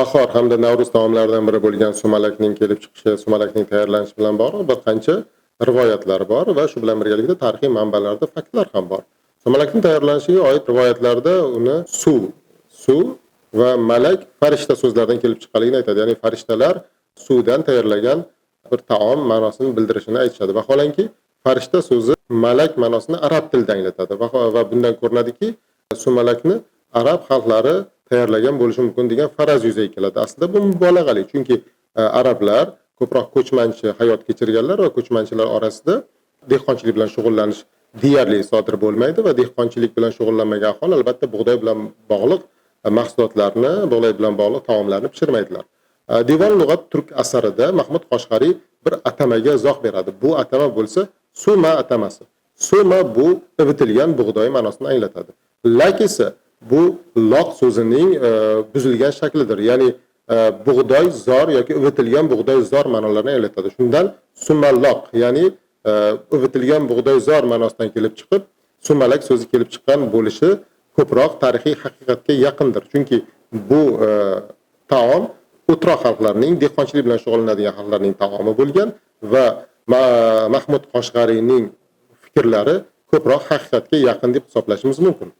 bahor hamda Navro'z taomlaridan biri bo'lgan sumalakning kelib chiqishi, sumalakning tayyorlanishi bilan bog'liq bir qancha rivoyatlar bor va shu bilan birgalikda tarixiy manbalarda faktlar ham bor. Sumalakning tayyorlanishiga oid rivoyatlarda uni suv va malak farishta so'zlaridan kelib chiqqanligini aytadi. Ya'ni farishtalar suvdan tayyorlagan bir taom ma'nosini bildirishini aytishadi. Vaholanki farishta so'zi malak ma'nosini arab tilida anglatadi va bundan ko'rinadiki, sumalakni arab xalqlari tayyorlagan bo'lishi mumkin degan faraz yuzaga keladi. Aslida bu mubolag'ali, chunki arablar ko'proq ko'chmanchi hayot kechirganlar va ko'chmanchilar orasida dehqonchilik bilan shug'ullanish deyarli sodir bo'lmaydi va dehqonchilik bilan shug'ullanmagan aholi albatta bug'doy bilan bog'liq mahsulotlarni, bug'doy bilan bog'liq taomlarni pishirmaydilar. Divan lug'at turk asarida Mahmud Qoshg'ariy bir atamaga izoh beradi. Bu atama bo'lsa suma atamasi. Suma bu ivitilgan bug'doy ma'nosini anglatadi. Lak esa bu loq so'zining buzilgan shaklidir. Ya'ni bug'doy zor yoki ivitilgan bug'doy zor ma'nolarini anglatadi. Shundan sumalloq, ya'ni ivitilgan bug'doy zor ma'nosidan kelib chiqib, sumalak so'zi kelib chiqqan bo'lishi ko'proq tarixiy haqiqatga yaqindir. Chunki bu taom o'troq xalqlarining, dehqonchilik bilan shug'ullanadigan xalqlarning taomi bo'lgan va Mahmud Qoshg'ariyning fikrlari ko'proq haqiqatga yaqin deb hisoblashimiz mumkin.